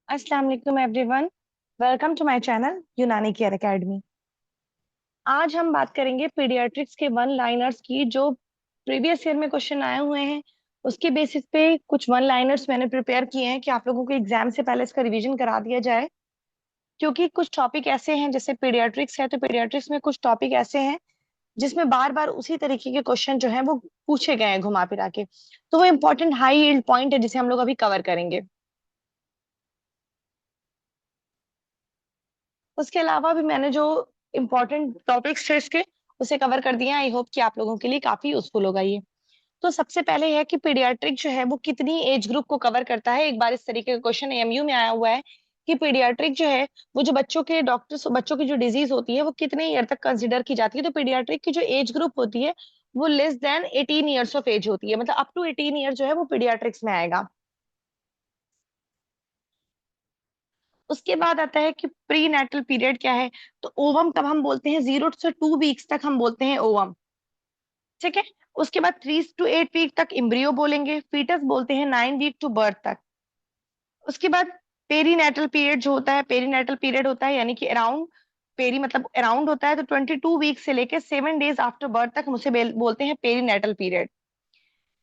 अस्सलाम वालेकुम everyone. Welcome to my channel Unani care academy. आज हम बात करेंगे पीडियाट्रिक्स के वन लाइनर्स की, जो प्रीवियस ईयर में क्वेश्चन आए हुए हैं। उसके बेसिस पे कुछ वन लाइनर्स मैंने प्रिपेयर किए हैं कि आप लोगों को एग्जाम से पहले इसका रिवीजन करा दिया जाए। क्योंकि कुछ टॉपिक ऐसे हैं, जैसे पीडियाट्रिक्स है तो पीडियाट्रिक्स में कुछ टॉपिक ऐसे हैं जिसमें बार बार उसी तरीके के क्वेश्चन जो है वो पूछे गए हैं घुमा फिरा के। तो वो इंपॉर्टेंट हाई यील्ड पॉइंट है जिसे हम लोग अभी कवर करेंगे। उसके अलावा भी मैंने जो इम्पोर्टेंट टॉपिक्स थे इसके, उसे कवर कर दिया। आई होप कि आप लोगों के लिए काफी यूजफुल होगा ये। तो सबसे पहले है कि पीडियाट्रिक जो है वो कितनी एज ग्रुप को कवर करता है। एक बार इस तरीके का क्वेश्चन एमयू में आया हुआ है कि पीडियाट्रिक जो है वो जो बच्चों के डॉक्टर्स, बच्चों की जो डिजीज होती है वो कितने ईयर तक कंसिडर की जाती है। तो पीडियाट्रिक की जो एज ग्रुप होती है वो less than 18 years of age होती है, मतलब अप टू 18 ईयर जो है वो पीडियाट्रिक्स में आएगा। उसके बाद आता है कि प्री नेटल पीरियड क्या है। तो ओवम कब हम बोलते हैं, 0 से 2 वीक्स तक हम बोलते हैं ओवम। ठीक है। उसके बाद 3 to 8 वीक तक इम्ब्रियो बोलेंगे। फीटस बोलते हैं 9 वीक टू बर्थ तक। उसके बाद पेरी नेटल पीरियड जो होता है, पेरी नेटल पीरियड होता है यानी कि अराउंड, पेरी मतलब अराउंड होता है, तो 22 वीक से लेके 7 डेज आफ्टर बर्थ तक हम उसे बोलते हैं पेरी नेटल पीरियड।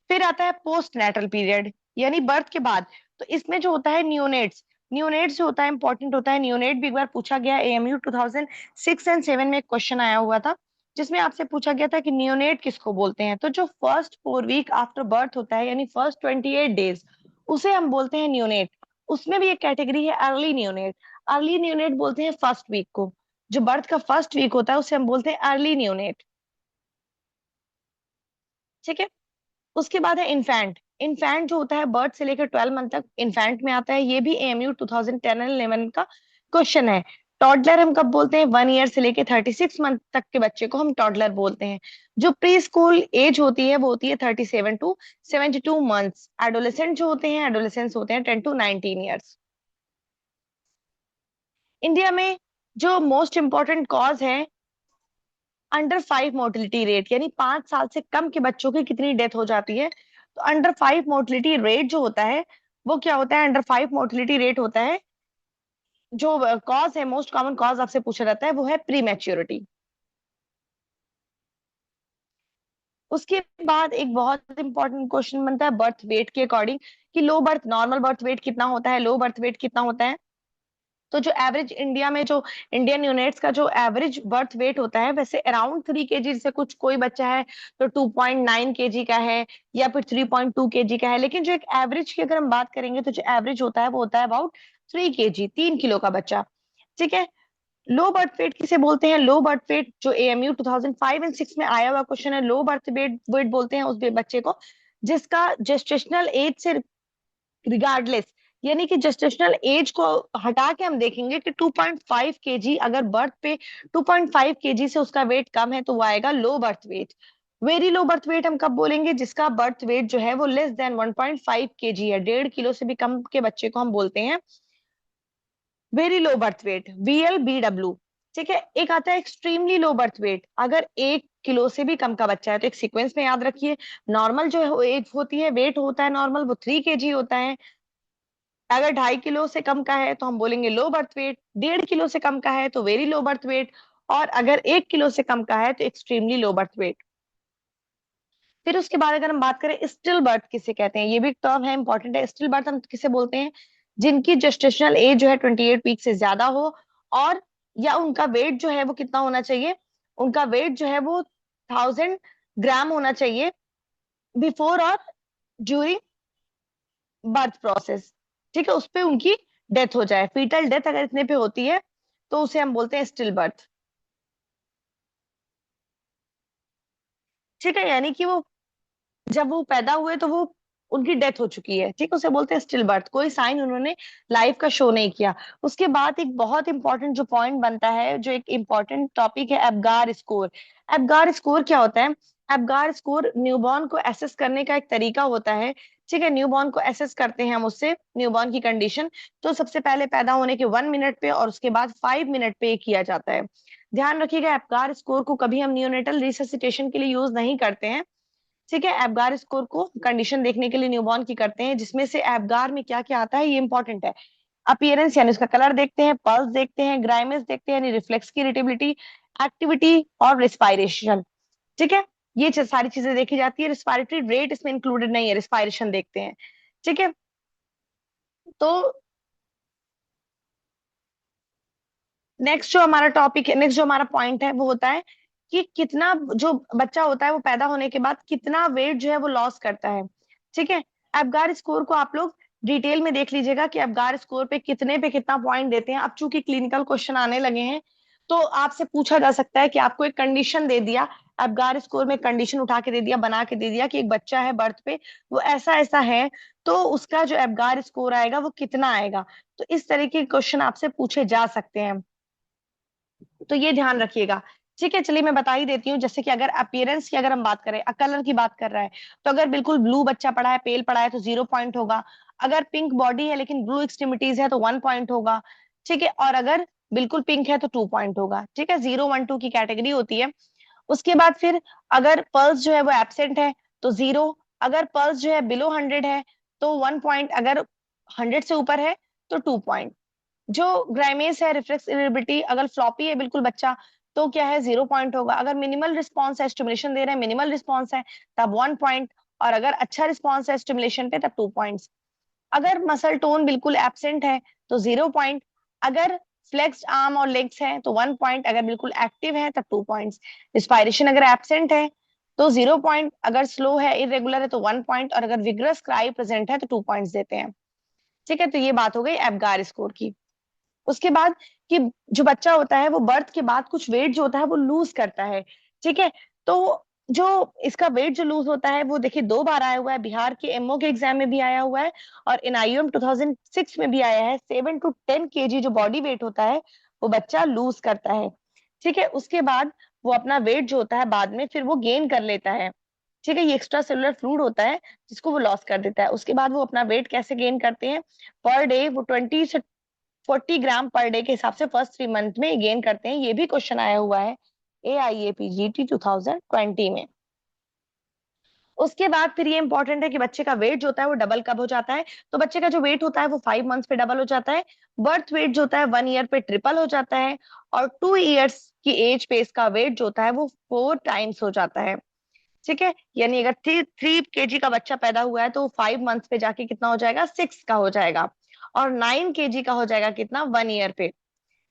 फिर आता है पोस्ट नेटल पीरियड, यानी बर्थ के बाद। तो इसमें जो होता है नियोनेट्स, नियोनेट्स जो होता है इंपॉर्टेंट होता है। नियोनेट भी एक बार पूछा गया, एएमयू 2006 एंड 2007 में एक क्वेश्चन आया हुआ था जिसमें आपसे पूछा गया था कि नियोनेट किसको बोलते हैं। तो जो फर्स्ट 4 वीक आफ्टर बर्थ होता है यानी फर्स्ट 28 डेज, उसे हम बोलते हैं नियोनेट। उसमें भी एक कैटेगरी है अर्ली नियोनेट। अर्ली नियोनेट बोलते हैं फर्स्ट वीक को। जो बर्थ का फर्स्ट वीक होता है उसे हम बोलते हैं अर्ली नियोनेट। ठीक है। उसके बाद है इन्फेंट। इन्फेंट जो होता है बर्थ से लेकर 12 मंथ तक इन्फेंट में आता है। ये भी एएमयू 2010 एंड 11 का क्वेश्चन है। टॉडलर हम कब बोलते हैं, 1 ईयर से लेकर 36 मंथ तक के बच्चे को हम टॉडलर बोलते हैं। जो प्री स्कूल एज होती है वो होती है 37 to 72 मंथ्स। एडोलेसेंट जो होते हैं, एडोलेसेंस होते हैं 10 to 19 ईयर्स। इंडिया में जो मोस्ट इंपॉर्टेंट कॉज है अंडर 5 मोर्टिलिटी रेट, यानी 5 साल से कम के बच्चों की कितनी डेथ हो जाती है। तो अंडर 5 मोर्टिलिटी रेट जो होता है वो क्या होता है, अंडर 5 मोर्टिलिटी रेट होता है, जो कॉज है, मोस्ट कॉमन कॉज आपसे पूछा जाता है वो है प्री मैच्योरिटी। उसके बाद एक बहुत इंपॉर्टेंट क्वेश्चन बनता है बर्थ वेट के अकॉर्डिंग, कि low birth, normal birth weight कितना होता है, लो बर्थ वेट कितना होता है। तो जो एवरेज इंडिया में, जो इंडियन यूनिट्स का जो एवरेज बर्थ वेट होता है, वैसे अराउंड 3 kg से, कुछ कोई बच्चा है तो 2.9 kg का है या फिर 3.2 kg का है। लेकिन जो एक एवरेज की अगर हम बात करेंगे तो जो एवरेज होता है वो होता है अबाउट 3 kg, 3 किलो का बच्चा। ठीक है। लो बर्थ वेट किसे बोलते हैं, लो बर्थ वेट जो एएमयू 2005 एंड 2006 में आया हुआ क्वेश्चन है, लो बर्थ वेट वेट बोलते हैं उस बच्चे को जिसका जेस्टेशनल एज से रिगार्डलेस, यानी कि जेस्टेशनल एज को हटा के हम देखेंगे कि 2.5 kg अगर बर्थ पे 2.5 kg से उसका वेट कम है तो वो आएगा low birth weight. Very low birth weight हम कब बोलेंगे, जिसका बर्थ वेट जो है वो लेस देन 1.5 kg है, 1.5 किलो से भी कम के बच्चे को हम बोलते हैं very low birth weight, VLBW। ठीक है। एक आता है एक्सट्रीमली लो बर्थ वेट, अगर 1 किलो से भी कम का बच्चा है। तो एक सीक्वेंस में याद रखिए, नॉर्मल जो एज होती है, वेट होता है नॉर्मल, वो 3 kg होता है। अगर 2.5 किलो से कम का है तो हम बोलेंगे लो बर्थ वेट, 1.5 किलो से कम का है तो वेरी लो बर्थ वेट, और अगर 1 किलो से कम का है तो एक्सट्रीमली लो बर्थ वेट। फिर उसके बाद अगर हम बात करें स्टिल बर्थ किसे कहते हैं, ये भी एक टर्म है, इंपॉर्टेंट है। स्टिल बर्थ हम किसे बोलते हैं, जिनकी जेस्टेशनल एज जो है 28 वीक से ज्यादा हो, और या उनका वेट जो है वो कितना होना चाहिए, उनका वेट जो है वो 1000 ग्राम होना चाहिए बिफोर और ड्यूरिंग बर्थ प्रोसेस। ठीक है। उस पे उनकी डेथ हो जाए, फीटल डेथ अगर इतने पे होती है तो उसे हम बोलते हैं स्टिल बर्थ। ठीक है। यानी कि वो जब वो पैदा हुए तो वो उनकी डेथ हो चुकी है। ठीक है। उसे बोलते हैं स्टिल बर्थ, कोई साइन उन्होंने लाइफ का शो नहीं किया। उसके बाद एक बहुत इंपॉर्टेंट जो पॉइंट बनता है, जो एक इंपॉर्टेंट टॉपिक है, एब्गार स्कोर। एब्गार स्कोर क्या होता है, एब्गार स्कोर न्यूबॉर्न को एसेस करने का एक तरीका होता है। ठीक है। न्यूबॉर्न को एसेस करते हैं हम उससे, न्यूबॉर्न की कंडीशन। तो सबसे पहले पैदा होने के 1 मिनट पे और उसके बाद 5 मिनट पे किया जाता है। ध्यान रखिएगा, एब्गार स्कोर को कभी हम नियोनेटल रिससिटेशन के लिए यूज नहीं करते हैं। ठीक है। एबगार स्कोर को कंडीशन देखने के लिए न्यूबॉर्न की करते हैं, जिसमें से एबगार में क्या क्या आता है ये इंपॉर्टेंट है। अपीयरेंस यानी उसका कलर देखते हैं, पल्स देखते हैं, ग्राइमेस देखते हैं यानी रिफ्लेक्स की इरिटेबिलिटी, एक्टिविटी और रिस्पायरेशन। ठीक है, ये सारी चीजें देखी जाती है। रिस्पायरेटरी रेट इसमें इंक्लूडेड नहीं है, रिस्पायरेशन देखते हैं। ठीक है, तो नेक्स्ट जो हमारा टॉपिक है, नेक्स्ट जो हमारा पॉइंट है वो होता है कि कितना जो बच्चा होता है वो पैदा होने के बाद कितना वेट जो है वो लॉस करता है। ठीक है, एब्गार स्कोर को आप लोग डिटेल में देख लीजिएगा कि एब्गार स्कोर पे कितना पॉइंट देते हैं। अब चूंकि क्लिनिकल क्वेश्चन आने लगे हैं तो आपसे पूछा जा सकता है कि आपको एक कंडीशन दे दिया, एब्गार स्कोर में कंडीशन उठा के दे दिया, बना के दे दिया कि एक बच्चा है बर्थ पे, वो ऐसा ऐसा है, तो उसका जो एब्गार स्कोर आएगा वो कितना आएगा। तो इस तरह के क्वेश्चन आपसे पूछे जा सकते हैं, तो ये ध्यान रखिएगा। ठीक है, चलिए मैं बता ही देती हूँ। जैसे कि अगर अपीयरेंस की अगर हम बात करें, कलर की बात कर रहा है, तो अगर बिल्कुल ब्लू बच्चा पड़ा है, पेल पड़ा है, तो 0 पॉइंट होगा। अगर पिंक बॉडी है लेकिन ब्लू एक्सट्रीमिटीज है तो 1 पॉइंट होगा। ठीक है, और अगर बिल्कुल पिंक है तो 2 पॉइंट होगा। ठीक है, 0, 1, 2 की कैटेगरी होती है। उसके बाद फिर अगर पल्स जो है वो एब्सेंट है तो 0, अगर पल्स जो है बिलो 100 है तो 1 पॉइंट, अगर 100 से ऊपर है तो 2 पॉइंट। जो ग्राइमेस है, रिफ्लेक्स इरिटेबिलिटी, अगर फ्लॉपी है बिल्कुल बच्चा तो क्या है, 0 पॉइंट होगा। अगर मिनिमल रिस्पॉन्स है, स्टिमुलेशन दे रहे हैं, मिनिमल रिस्पॉन्स है, तब 1 पॉइंट। और अगर अच्छा रिस्पॉन्स है स्टिमुलेशन पे तब 2 पॉइंट्स। अगर मसल टोन बिल्कुल एब्सेंट है तो 0 पॉइंट। अगर फ्लेक्स्ड आर्म और लेग्स है तो 1 पॉइंट, अगर बिल्कुल एक्टिव है तब 2 पॉइंट्स। रिस्पायरेशन अगर एब्सेंट है तो 0 पॉइंट, अगर स्लो है, इरेगुलर है तो 1 पॉइंट, और अगर विग्रस क्राई प्रेजेंट है तो 2 पॉइंट्स देते हैं। ठीक है, तो ये बात हो गई एब्गार स्कोर की। उसके बाद कि जो बच्चा होता है वो बर्थ के बाद कुछ वेट जो होता है वो लूज करता है। ठीक है, तो जो इसका वेट जो लूज होता है वो देखिए 2 बार आया हुआ है, बिहार के एमओ के एग्जाम में भी आया हुआ है और एनआईएम 2006 में भी आया है। 7 to 10 kg जो बॉडी वेट होता है वो बच्चा लूज करता है। ठीक है, उसके बाद वो अपना वेट जो होता है बाद में फिर वो गेन कर लेता है। ठीक है, ये एक्स्ट्रा सेलुलर फ्लूइड होता है जिसको वो लॉस कर देता है। उसके बाद वो अपना वेट कैसे गेन करते हैं, पर डे वो 20 से 40 ग्राम पर डे के हिसाब से फर्स्ट 3 मंथ में गेन करते हैं। ये भी क्वेश्चन आया हुआ है AIAPGT 2020 में। उसके बाद फिर ये इंपॉर्टेंट है कि बच्चे का वेट जो होता है वो डबल कब हो जाता है। तो बच्चे का जो वेट होता है वो 5 मंथ्स पे डबल हो जाता है। बर्थ वेट जो होता है 1 ईयर पे ट्रिपल हो जाता है। और 2 इयर्स की एज पे इसका वेट जो होता है वो 4 टाइम्स हो जाता है। ठीक है, यानी अगर 3 3 kg का बच्चा पैदा हुआ है तो 5 मंथ्स पे जाके कितना हो जाएगा, 6 का हो जाएगा। और 9 kg का हो जाएगा कितना, 1 ईयर पे।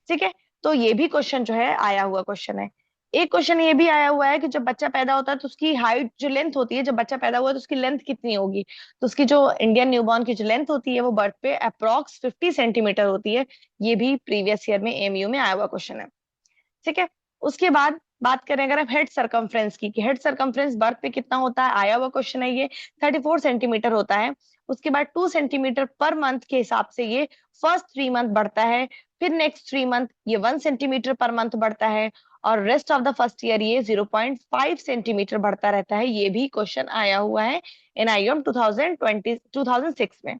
ठीक है, तो ये भी क्वेश्चन जो है आया हुआ क्वेश्चन है। एक क्वेश्चन ये भी आया हुआ है कि जब बच्चा पैदा होता है तो उसकी हाइट जो लेंथ होती है, जब बच्चा पैदा हुआ है तो उसकी लेंथ कितनी होगी। तो उसकी जो इंडियन न्यूबॉर्न की जो लेंथ होती है वो बर्थ पे अप्रोक्स 50 सेंटीमीटर होती है। ये भी प्रीवियस ईयर में एमयू में आया हुआ क्वेश्चन है। ठीक है, उसके बाद बात करें अगर हम हेड सरकमफ्रेंस की, कि हेड सरकमफ्रेंस बर्थ पे कितना होता है, आया हुआ क्वेश्चन है ये। 34 सेंटीमीटर होता है। उसके बाद 2 सेंटीमीटर पर मंथ के हिसाब से ये फर्स्ट 3 मंथ बढ़ता है। फिर नेक्स्ट 3 मंथ ये 1 सेंटीमीटर पर मंथ बढ़ता है। और rest of the first year ये 0.5 सेंटीमीटर बढ़ता रहता है। ये भी क्वेश्चन आया हुआ है एनआईएम 2006 में।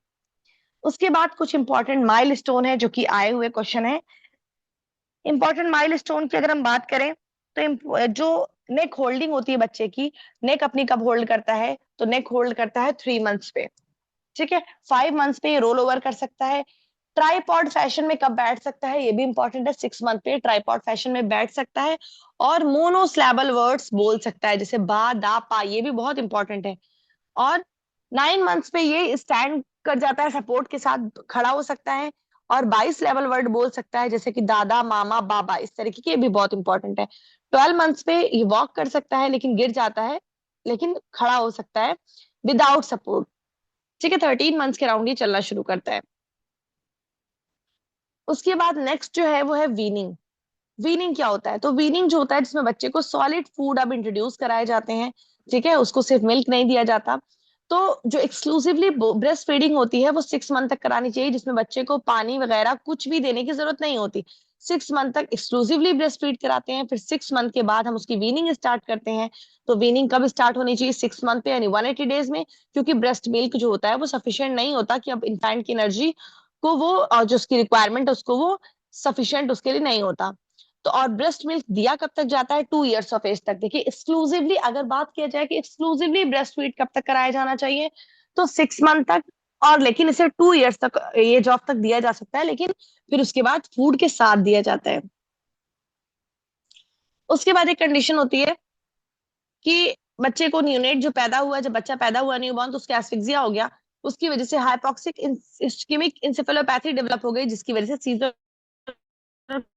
उसके बाद कुछ इंपॉर्टेंट माइलस्टोन है जो कि आए हुए क्वेश्चन है। इंपॉर्टेंट माइलस्टोन की अगर हम बात करें तो जो नेक होल्डिंग होती है बच्चे की, नेक अपनी कब होल्ड करता है, तो नेक होल्ड करता है 3 मंथ्स पे। ठीक है, 5 मंथ्स पे ये रोल ओवर कर सकता है। ट्राईपॉड फैशन में कब बैठ सकता है, ये भी इंपॉर्टेंट है। 6 मंथ पे ट्राईपॉड फैशन में बैठ सकता है। और मोनोसिलेबल वर्ड्स बोल सकता है जैसे बा दा पा, ये भी बहुत इंपॉर्टेंट है। और 9 मंथ्स पे ये स्टैंड कर जाता है, सपोर्ट के साथ खड़ा हो सकता है। और 22 लेवल वर्ड बोल सकता है जैसे कि दादा मामा बाबा, इस तरीके के भी बहुत इंपॉर्टेंट है। 12 मंथ्स पे ये वॉक कर सकता है लेकिन गिर जाता है, लेकिन खड़ा हो सकता है विदाउट सपोर्ट। ठीक है, 13 मंथ्स के राउंड ये चलना शुरू करता है। उसके बाद नेक्स्ट जो है वो है वीनिंग। वीनिंग क्या होता है, तो वीनिंग जो होता है जिसमें बच्चे को सॉलिड फूड अब इंट्रोड्यूस कराए जाते हैं। ठीक है, उसको सिर्फ मिल्क नहीं दिया जाता। तो जो एक्सक्लूसिवली ब्रेस्ट फीडिंग होती है वो 6 मंथ तक करानी चाहिए, जिसमें बच्चे को पानी वगैरह कुछ भी देने की जरूरत नहीं होती। 6 मंथ तक एक्सक्लूसिवली ब्रेस्ट फीड कराते हैं, फिर 6 मंथ के बाद हम उसकी वीनिंग स्टार्ट करते हैं। तो वीनिंग कब स्टार्ट होनी चाहिए, 6 मंथ पे यानी 180 डेज में, क्योंकि ब्रेस्ट मिल्क जो होता है वो सफिशियंट नहीं होता कि अब इन्फेंट की एनर्जी को वो, और जो उसकी रिक्वायरमेंट है उसको वो सफिशियंट उसके लिए नहीं होता। तो और ब्रेस्ट मिल्क दिया कब तक जाता है, 2 इयर्स ऑफ एज तक। देखिए एक्सक्लूसिवली अगर बात किया जाए कि एक्सक्लूसिवली ब्रेस्ट फीड कब तक कराया जाना चाहिए, तो 6 मंथ तक। और लेकिन इसे 2 इयर्स तक एज ऑफ तक दिया जा सकता है, लेकिन फिर उसके बाद फूड के साथ दिया जाता है। उसके बाद एक कंडीशन होती है कि बच्चे को न्यूनेट जो पैदा हुआ, जब बच्चा पैदा हुआ न्यूबॉर्न, तो उसका एस्फिक्सिया हो गया, उसकी वजह से हाइपोक्सिक इस्केमिक इंसेफेलोपैथी डेवलप हो गई, जिसकी वजह से सीजर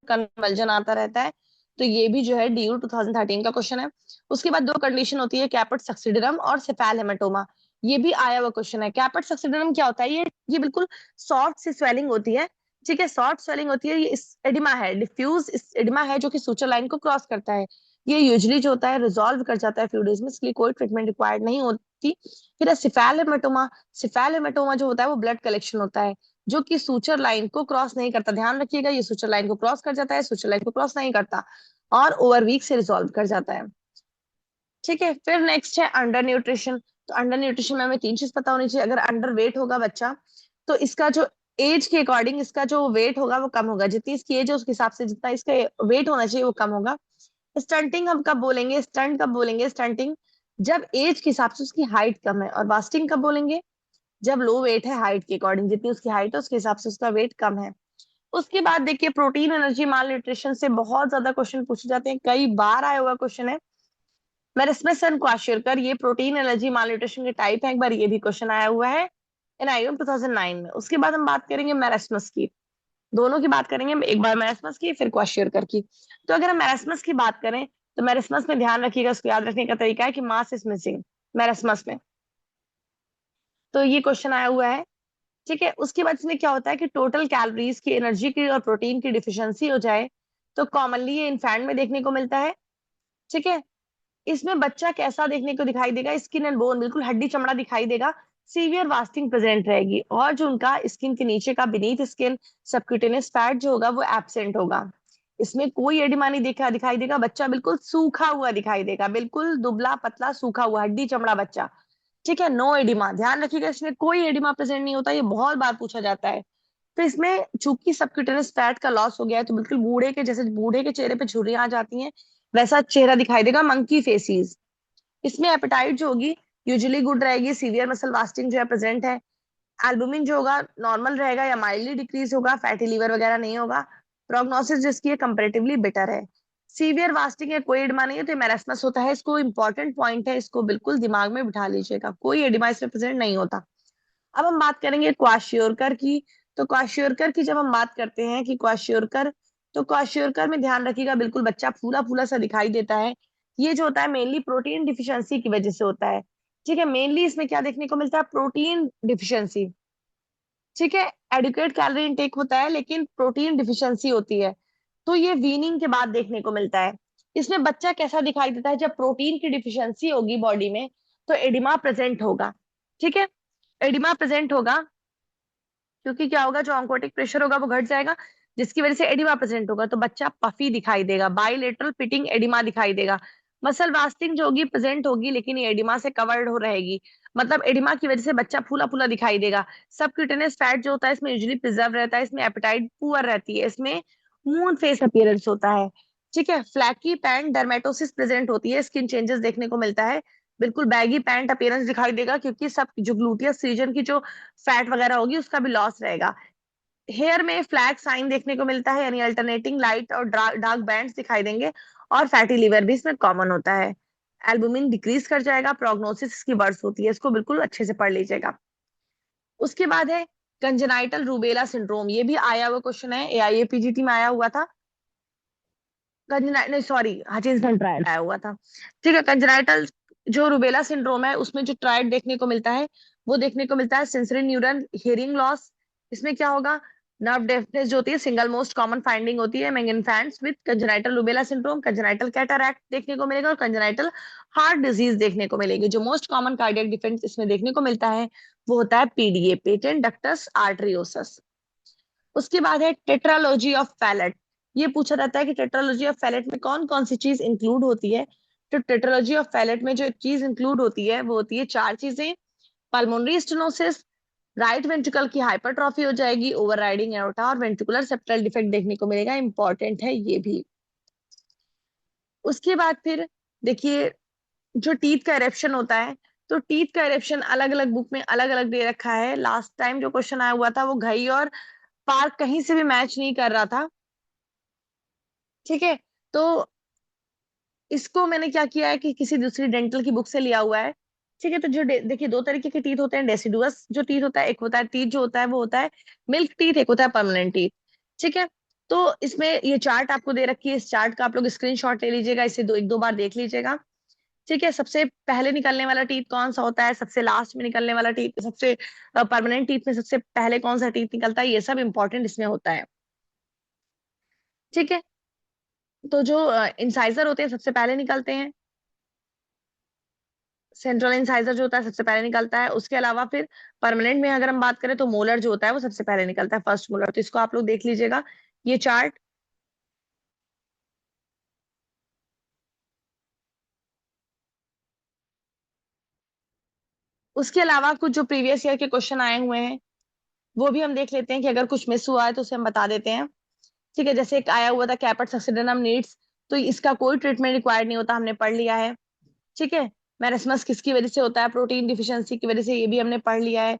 कन्वल्जन आता रहता है। तो ये भी जो है DU 2013 का क्वेश्चन है। उसके बाद दो कंडीशन होती है, कैपेट सक्सिडरम और सेफाल हेमाटोमा। ये भी आया हुआ क्वेश्चन है। कैपेट सक्सिडरम क्या होता है? ये बिल्कुल सॉफ्ट सी स्वेलिंग होती है। ठीक है, सॉफ्ट स्वेलिंग होती है। ये एडिमा है, डिफ्यूज एडिमा है, जो कि सूचर लाइन को क्रॉस करता है। ये यूजली जो होता है रिजॉल्व कर जाता है फ्यू डेज में, इसलिए कोई ट्रीटमेंट रिक्वायर्ड नहीं होती। फिर है सिफेल हेमाटोमा। सिफेल हेमाटोमा जो होता है वो ब्लड कलेक्शन होता है, जो कि सूचर लाइन को क्रॉस नहीं करता। ध्यान रखिएगा, ये सूचर लाइन को क्रॉस कर जाता है, सूचर लाइन को क्रॉस नहीं करता, और ओवर वीक से रिजॉल्व कर जाता है। ठीक है, फिर नेक्स्ट है अंडर न्यूट्रिशन। तो अंडर न्यूट्रिशन में हमें तीन चीज पता होनी चाहिए। अगर अंडर वेट होगा बच्चा, तो इसका जो एज के अकॉर्डिंग इसका जो वेट होगा वो कम होगा। जितनी इसकी एज है उसके हिसाब से जितना इसका वेट होना चाहिए वो कम होगा। स्टंटिंग हम कब बोलेंगे? स्टंट कब बोलेंगे? स्टंटिंग जब एज के हिसाब से उसकी हाइट कम है। और वास्टिंग कब बोलेंगे? जब लो वेट है, हाइट के अकॉर्डिंग जितनी उसकी हाइट है उसके हिसाब से उसका वेट कम है। उसके बाद देखिए, प्रोटीन एनर्जी माल न्यूट्रिशन से बहुत ज्यादा क्वेश्चन पूछे जाते हैं, कई बार आया हुआ क्वेश्चन है। मेरिस्मस एंड क्वाशियरकर, ये प्रोटीन एनर्जी माल न्यूट्रिशन के टाइप है। एक बार ये भी क्वेश्चन आया हुआ है NIM 2009 में। उसके बाद हम बात करेंगे मेरिस्मस की। दोनों की बात करेंगे, एक बार मेरिस्मस की फिर क्वाशियरकर की। तो अगर हम मेरिस्मस की बात करें, तो मेरिस्मस में ध्यान रखिएगा, उसको याद रखने का तरीका है कि मास इज मिसिंग मेरिस्मस में। तो ये क्वेश्चन आया हुआ है। ठीक है, उसके बाद इसमें क्या होता है कि टोटल कैलोरीज की, एनर्जी की और प्रोटीन की डिफिशियंसी हो जाए, तो कॉमनली ये इन्फेंट में देखने को मिलता है। ठीक है, इसमें बच्चा कैसा देखने को दिखाई देगा? स्किन एंड बोन, बिल्कुल हड्डी चमड़ा दिखाई देगा। सीवियर वास्टिंग प्रेजेंट रहेगी, और जो उनका स्किन के नीचे का बीनीथ स्किन सबक्यूटेनियस फैट जो होगा वो एब्सेंट होगा। इसमें कोई एडिमा नहीं दिखाई देगा। बच्चा बिल्कुल सूखा हुआ दिखाई देगा, बिल्कुल दुबला पतला सूखा हुआ हड्डी चमड़ा बच्चा। ठीक है, नो एडिमा, ध्यान रखिएगा, इसमें कोई एडिमा प्रेजेंट नहीं होता। ये बहुत बार पूछा जाता है। तो इसमें चूंकि सबक्यूटेनियस फैट का लॉस हो गया है, तो बिल्कुल बूढ़े के जैसे, बूढ़े के चेहरे पे झुर्रियां आ जाती हैं, वैसा चेहरा दिखाई देगा, मंकी फेसिस। इसमें एपेटाइट जो होगी यूजुअली गुड रहेगी। सीवियर मसल वास्टिंग जो है प्रेजेंट है। एल्बुमिन जो होगा नॉर्मल रहेगा या माइल्डली डिक्रीज होगा, फैटी लीवर वगैरह नहीं होगा। प्रोग्नोसिस जिसकी है कंपेरेटिवली बेटर है। सीवियर वास्टिंग है, कोई एडिमा नहीं है, तो ये मेरेस्मस होता है। इसको इंपॉर्टेंट पॉइंट है, इसको बिल्कुल दिमाग में बिठा लीजिएगा, कोई एडिमा इसमें प्रेजेंट नहीं होता। अब हम बात करेंगे क्वाशियोरकर की। तो क्वाशियोरकर की जब हम बात करते हैं कि क्वाशियोरकर, तो क्वाशियोरकर में ध्यान रखिएगा, बिल्कुल बच्चा फूला फूला सा दिखाई देता है। ये जो होता है मेनली प्रोटीन डिफिशियंसी की वजह से होता है। ठीक है, मेनली इसमें क्या देखने को मिलता है? Protein deficiency. ठीक है, एडिक्वेट कैलोरी इनटेक होता है लेकिन प्रोटीन डिफिशियंसी होती है। तो ये वीनिंग के बाद देखने को मिलता है। इसमें बच्चा कैसा दिखाई देता है? जब प्रोटीन की डिफिशियंसी होगी बॉडी में, तो एडिमा प्रेजेंट होगा। ठीक है, एडिमा प्रेजेंट होगा, क्योंकि क्या होगा, जो ऑन्कोटिक प्रेशर होगा वो घट जाएगा, जिसकी वजह से एडिमा प्रेजेंट होगा। तो बच्चा पफी दिखाई देगा, बाइलेटरल पिटिंग एडिमा दिखाई देगा। मसल वास्टिंग जो होगी प्रेजेंट होगी, लेकिन ये एडिमा से कवर्ड हो रहेगी। मतलब एडिमा की वजह से बच्चा फूला फूला दिखाई देगा। सबक्यूटेनियस फैट जो होता है इसमें यूजुअली प्रिजर्व रहता है। इसमें एपेटाइट पुअर रहती है। इसमें मून फेस अपीयरेंस होता है। ठीक है, फ्लैकी पैंट डर्मेटोसिस प्रेजेंट होती है, स्किन चेंजेस देखने को मिलता है। बिल्कुल बैगी पैंट अपीयरेंस दिखाई देगा, क्योंकि सब जो ग्लूटियस रीजन की जो फैट वगैरह होगी उसका भी लॉस रहेगा। हेयर में फ्लैग साइन देखने को मिलता है, यानी अल्टरनेटिंग लाइट और डार्क बैंड्स दिखाई देंगे। और फैटी लीवर भी इसमें कॉमन होता है। एल्बुमिन डिक्रीज कर जाएगा। प्रोग्नोसिस इसकी वर्स होती है, इसको बिल्कुल अच्छे से पढ़ लीजिएगा। उसके बाद है कंजेनाइटल रूबेला सिंड्रोम। ये भी आया हुआ क्वेश्चन है, AIA-PGT में आया हुआ था। नहीं सॉरी, हचिंसन ट्रायड आया हुआ था। ठीक है, कंजेनाइटल जो रूबेला सिंड्रोम है उसमें जो ट्रायड देखने को मिलता है, वो देखने को मिलता है सेंसरी न्यूरन हियरिंग लॉस। इसमें क्या होगा? नर्व डेफनेस जो होती है, सिंगल मोस्ट कॉमन फाइंडिंग होती है among infants with congenital rubella syndrome. Congenital cataract देखने को मिलेगा, और कंजेनाइटल हार्ट डिजीज देखने को मिलेगी। जो मोस्ट कॉमन कार्डियक डिफेक्ट इसमें देखने को मिलता है वो होता है PDA, पेटेंट डक्टस आर्टरियोसस। उसके बाद है टेट्रालॉजी ऑफ फैलेट। ये पूछा जाता है कि टेट्रालॉजी ऑफ फैलेट में कौन कौन सी चीज इंक्लूड होती है। तो टेट्रालॉजी ऑफ फैलेट में जो चीज इंक्लूड होती है वो होती है चार चीजें। पल्मोनरी स्टेनोसिस, राइट वेंट्रिकल की हाइपरट्रॉफी हो जाएगी, ओवरराइडिंग एओर्टा, और वेंट्रिकुलर सेप्टल डिफेक्ट देखने को मिलेगा। इंपॉर्टेंट है ये भी। उसके बाद फिर देखिए, जो टीथ का इरेप्शन होता है, तो टीथ का इरेप्शन अलग अलग बुक में अलग अलग दे रखा है। लास्ट टाइम जो क्वेश्चन आया हुआ था वो घई और पार्क कहीं से भी मैच नहीं कर रहा था। ठीक है। तो इसको मैंने क्या किया है कि किसी दूसरी डेंटल की बुक से लिया हुआ है। ठीक है। तो जो देखिए, दो तरीके के टीथ होते हैं। डेसिडुअस जो टीथ होता है, एक होता है टीथ जो होता है वो होता है मिल्क टीथ, एक होता है परमानेंट टीथ। ठीक है। तो इसमें ये चार्ट आपको दे रखी है, इस चार्ट का आप लोग स्क्रीनशॉट ले लीजिएगा, इसे एक दो बार देख लीजिएगा। ठीक है। सबसे पहले निकलने वाला टीथ कौन सा होता है, सबसे लास्ट में निकलने वाला टीथ, सबसे परमानेंट टीथ में सबसे पहले कौन सा टीथ निकलता है, ये सब इंपॉर्टेंट इसमें होता है। ठीक है। तो जो इंसाइजर होते हैं सबसे पहले निकलते हैं। सेंट्रल इंसाइजर जो होता है सबसे पहले निकलता है। उसके अलावा फिर परमानेंट में अगर हम बात करें तो मोलर जो होता है वो सबसे पहले निकलता है, फर्स्ट मोलर। तो इसको आप लोग देख लीजिएगा, ये चार्ट। उसके अलावा कुछ जो प्रीवियस ईयर के क्वेश्चन आए हुए हैं वो भी हम देख लेते हैं कि अगर कुछ मिस हुआ है तो उसे हम बता देते हैं। ठीक है। जैसे एक आया हुआ था कैपेट सक्सीडेनम नीड्स, तो इसका कोई ट्रीटमेंट रिक्वायर्ड नहीं होता, हमने पढ़ लिया है। ठीक है। मैरस्मस किसकी वजह से होता है, प्रोटीन डिफिशियंसी की वजह से, ये भी हमने पढ़ लिया है।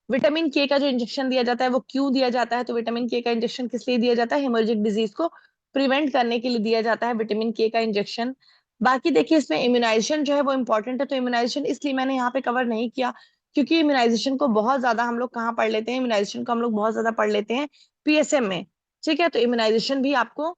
विटामिन के का जो इंजेक्शन दिया जाता है वो क्यों दिया जाता है, तो विटामिन के का इंजेक्शन किस लिए दिया जाता है, हेमोरेजिक डिजीज को प्रिवेंट करने के लिए दिया जाता है विटामिन के का इंजेक्शन। बाकी देखिए, इसमें इम्यूनाइजेशन जो है वो इंपॉर्टेंट है। तो इम्यूनाइजेशन इसलिए मैंने यहाँ पे कवर नहीं किया क्योंकि इम्यूनाइजेशन को बहुत ज्यादा हम लोग कहाँ पढ़ लेते हैं, इम्यूनाइजेशन को हम लोग बहुत ज्यादा पढ़ लेते हैं पीएसएम में। ठीक है। तो इम्यूनाइजेशन भी आपको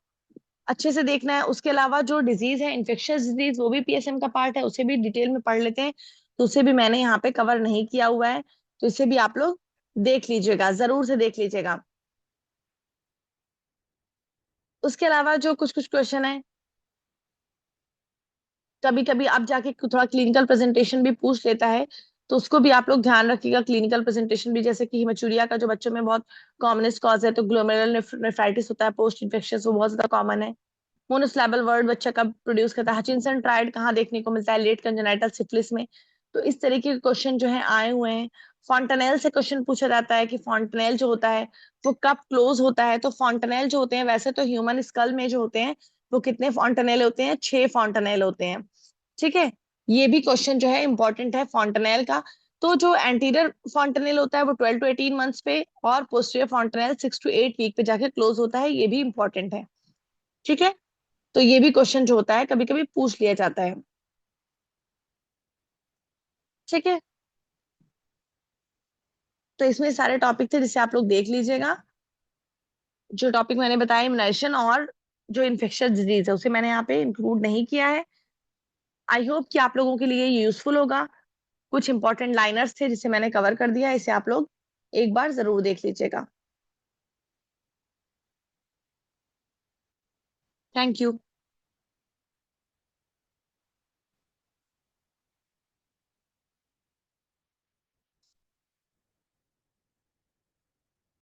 अच्छे से देखना है। उसके अलावा जो डिजीज है इन्फेक्शियस डिजीज, वो भी पीएसएम का पार्ट है, उसे भी डिटेल में पढ़ लेते हैं। तो उसे भी मैंने यहाँ पे कवर नहीं किया हुआ है, तो इसे भी आप लोग देख लीजिएगा, जरूर से देख लीजिएगा। उसके अलावा जो कुछ कुछ क्वेश्चन है, कभी कभी आप जाके थोड़ा क्लिनिकल प्रेजेंटेशन भी पूछ लेता है, तो उसको भी आप लोग ध्यान रखिएगा। क्लिनिकल प्रेजेंटेशन भी, जैसे कि हिमचूरिया का जो बच्चों में बहुत कॉमनेस्ट कॉज है, तो ग्लोमेरुलर नेफ्राइटिस होता है पोस्ट इन्फेक्शियस, वो बहुत ज्यादा कॉमन है। मोनोसिलेबल वर्ड बच्चा कब प्रोड्यूस करता है, हचिंसन ट्रायड कहाँ देखने को मिलता है, लेट कंजेनाइटल सिफिलिस में। तो इस तरीके के क्वेश्चन जो है आए हुए हैं। फॉन्टेनेल से क्वेश्चन पूछा जाता है कि फॉन्टेनेल जो होता है वो कब क्लोज होता है। तो फॉन्टेनेल जो होते हैं, वैसे तो ह्यूमन स्कल में जो होते हैं वो कितने फॉन्टेनेल होते हैं, 6 फॉन्टेनेल होते हैं। ठीक है। ये भी क्वेश्चन जो है इंपॉर्टेंट है फॉन्टेनेल का। तो जो एंटीरियर फॉन्टेनेल होता है वो 12 to 18 मंथ्स पे, और पोस्टीरियर फॉन्टेनेल 6 to 8 वीक पे जाके क्लोज होता है, ये भी इंपॉर्टेंट है। ठीक है। तो ये भी क्वेश्चन जो होता है कभी कभी पूछ लिया जाता है। ठीक है। तो इसमें सारे टॉपिक थे जिसे आप लोग देख लीजिएगा। जो टॉपिक मैंने बताया इम्यूनाइजेशन और जो इन्फेक्शियस डिजीज है उसे मैंने यहाँ पे इंक्लूड नहीं किया है। आई होप कि आप लोगों के लिए यूजफुल होगा। कुछ इंपॉर्टेंट लाइनर्स थे जिसे मैंने कवर कर दिया, इसे आप लोग एक बार जरूर देख लीजिएगा। Thank you.